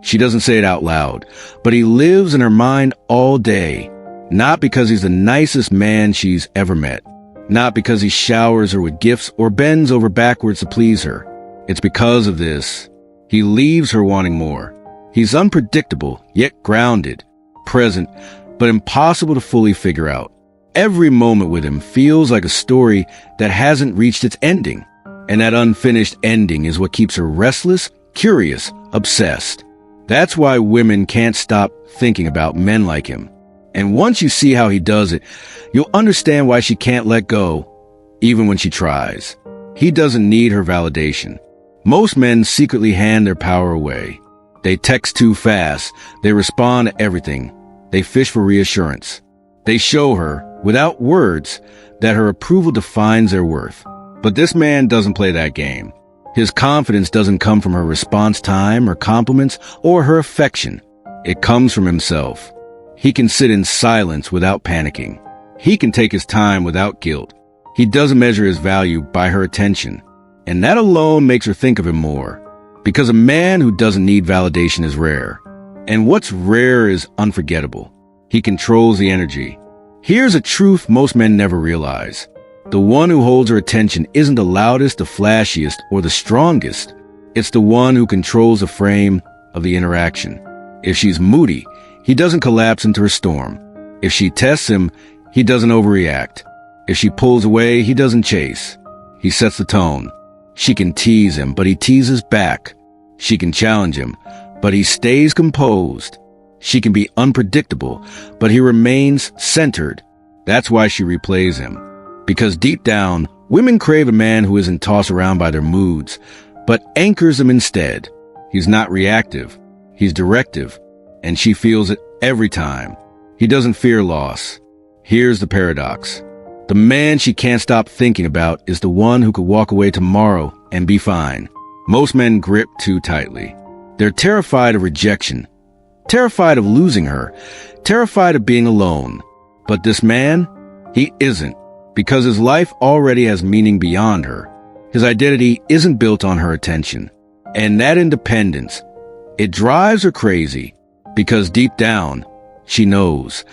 She doesn't say it out loud, but he lives in her mind all day. Not because he's the nicest man she's ever met. Not because he showers her with gifts or bends over backwards to please her. It's because of this. He leaves her wanting more. He's unpredictable, yet grounded, present, but impossible to fully figure out. Every moment with him feels like a story that hasn't reached its ending. And that unfinished ending is what keeps her restless, curious, obsessed. That's why women can't stop thinking about men like him. And once you see how he does it, you'll understand why she can't let go, even when she tries. He doesn't need her validation. Most men secretly hand their power away. They text too fast. They respond to everything. They fish for reassurance. They show her, without words, that her approval defines their worth. But this man doesn't play that game. His confidence doesn't come from her response time or compliments or her affection. It comes from himself. He can sit in silence without panicking. He can take his time without guilt. He doesn't measure his value by her attention. And that alone makes her think of him more. Because a man who doesn't need validation is rare. And what's rare is unforgettable. He controls the energy. Here's a truth most men never realize. The one who holds her attention isn't the loudest, the flashiest, or the strongest. It's the one who controls the frame of the interaction. If she's moody, he doesn't collapse into her storm. If she tests him, he doesn't overreact. If she pulls away, he doesn't chase. He sets the tone. She can tease him, but he teases back. She can challenge him, but he stays composed. She can be unpredictable, but he remains centered. That's why she replays him. Because deep down, women crave a man who isn't tossed around by their moods, but anchors them instead. He's not reactive. He's directive. And she feels it every time. He doesn't fear loss. Here's the paradox. The man she can't stop thinking about is the one who could walk away tomorrow and be fine. Most men grip too tightly. They're terrified of rejection, terrified of losing her, terrified of being alone. But this man, he isn't, because his life already has meaning beyond her. His identity isn't built on her attention. And that independence, it drives her crazy, because deep down, she knows.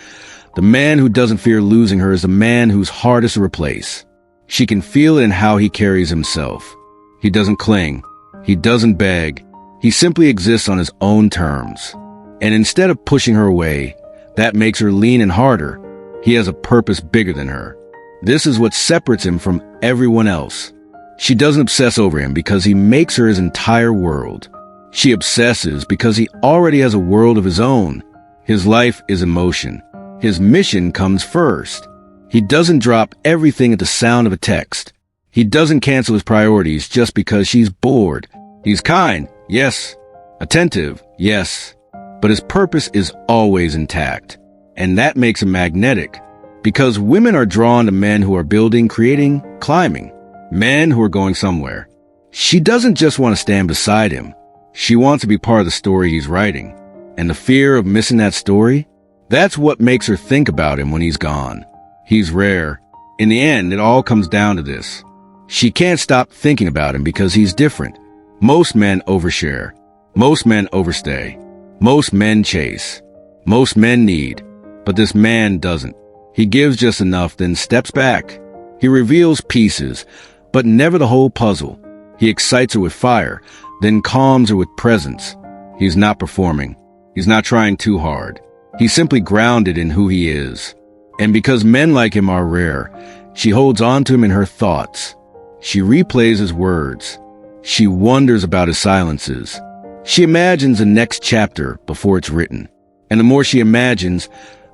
The man who doesn't fear losing her is the man who's hardest to replace. She can feel it in how he carries himself. He doesn't cling. He doesn't beg. He simply exists on his own terms. And instead of pushing her away, that makes her lean in harder. He has a purpose bigger than her. This is what separates him from everyone else. She doesn't obsess over him because he makes her his entire world. She obsesses because he already has a world of his own. His life is in motion. His mission comes first. He doesn't drop everything at the sound of a text. He doesn't cancel his priorities just because she's bored. He's kind, yes. Attentive, yes. But his purpose is always intact. And that makes him magnetic. Because women are drawn to men who are building, creating, climbing. Men who are going somewhere. She doesn't just want to stand beside him. She wants to be part of the story he's writing. And the fear of missing that story? That's what makes her think about him when he's gone. He's rare. In the end, it all comes down to this. She can't stop thinking about him because he's different. Most men overshare. Most men overstay. Most men chase. Most men need. But this man doesn't. He gives just enough, then steps back. He reveals pieces, but never the whole puzzle. He excites her with fire, then calms her with presence. He's not performing. He's not trying too hard. He's simply grounded in who he is. And because men like him are rare, she holds on to him in her thoughts. She replays his words. She wonders about his silences. She imagines the next chapter before it's written. And the more she imagines,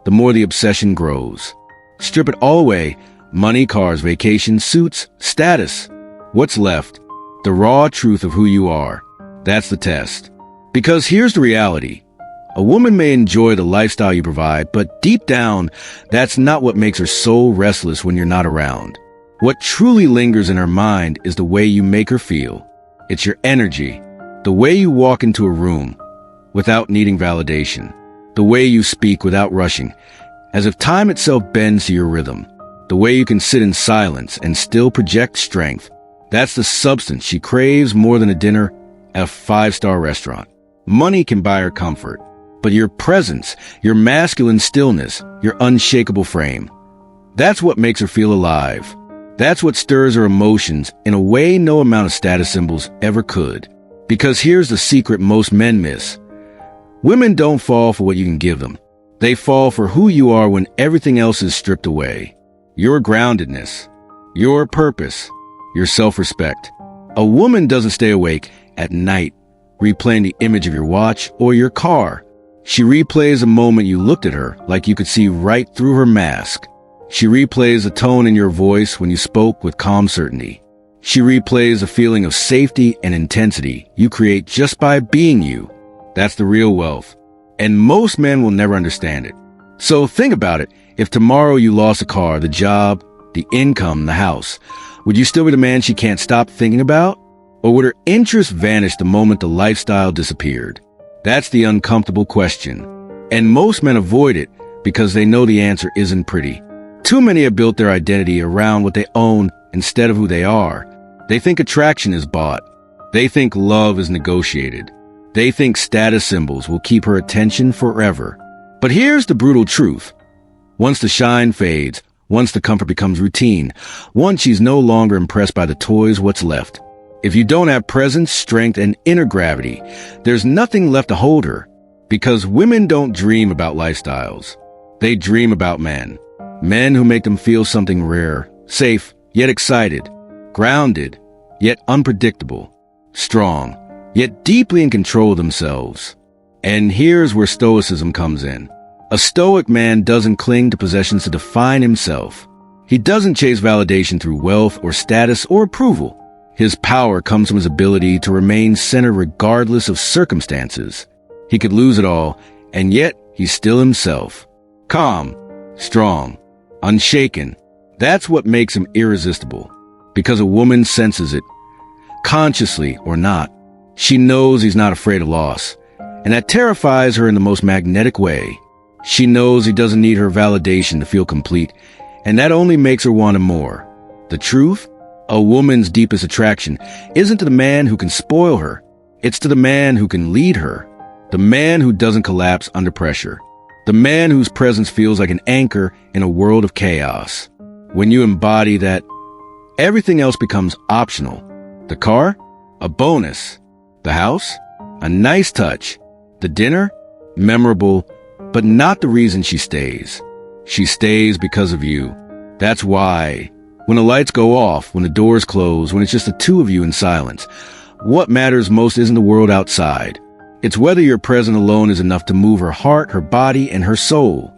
the more the obsession grows. Strip it all away. Money, cars, vacations, suits, status. What's left? The raw truth of who you are. That's the test. Because here's the reality. A woman may enjoy the lifestyle you provide, but deep down, that's not what makes her so restless when you're not around. What truly lingers in her mind is the way you make her feel. It's your energy. The way you walk into a room without needing validation. The way you speak without rushing, as if time itself bends to your rhythm. The way you can sit in silence and still project strength. That's the substance she craves more than a dinner at a 5-star restaurant. Money can buy her comfort, but your presence, your masculine stillness, your unshakable frame, that's what makes her feel alive. That's what stirs her emotions in a way no amount of status symbols ever could. Because here's the secret most men miss. Women don't fall for what you can give them. They fall for who you are when everything else is stripped away. Your groundedness, your purpose, your self-respect. A woman doesn't stay awake at night replaying the image of your watch or your car. She replays a moment you looked at her like you could see right through her mask. She replays the tone in your voice when you spoke with calm certainty. She replays a feeling of safety and intensity you create just by being you. That's the real wealth. And most men will never understand it. So think about it. If tomorrow you lost a car, the job, the income, the house, would you still be the man she can't stop thinking about? Or would her interest vanish the moment the lifestyle disappeared? That's the uncomfortable question. And most men avoid it because they know the answer isn't pretty. Too many have built their identity around what they own instead of who they are. They think attraction is bought. They think love is negotiated. They think status symbols will keep her attention forever. But here's the brutal truth. Once the shine fades, once the comfort becomes routine, once she's no longer impressed by the toys, what's left? If you don't have presence, strength, and inner gravity, there's nothing left to hold her. Because women don't dream about lifestyles. They dream about men. Men who make them feel something rare, safe, yet excited, grounded, yet unpredictable, strong, yet deeply in control of themselves. And here's where Stoicism comes in. A Stoic man doesn't cling to possessions to define himself. He doesn't chase validation through wealth or status or approval. His power comes from his ability to remain centered regardless of circumstances. He could lose it all, and yet he's still himself. Calm, strong, unshaken. That's what makes him irresistible. Because a woman senses it, consciously or not. She knows he's not afraid of loss, and that terrifies her in the most magnetic way. She knows he doesn't need her validation to feel complete, and that only makes her want him more. The truth? A woman's deepest attraction isn't to the man who can spoil her. It's to the man who can lead her. The man who doesn't collapse under pressure. The man whose presence feels like an anchor in a world of chaos. When you embody that, everything else becomes optional. The car? A bonus. The house? A nice touch. The dinner? Memorable, but not the reason she stays. She stays because of you. That's why. When the lights go off, when the doors close, when it's just the two of you in silence, what matters most isn't the world outside. It's whether your presence alone is enough to move her heart, her body, and her soul.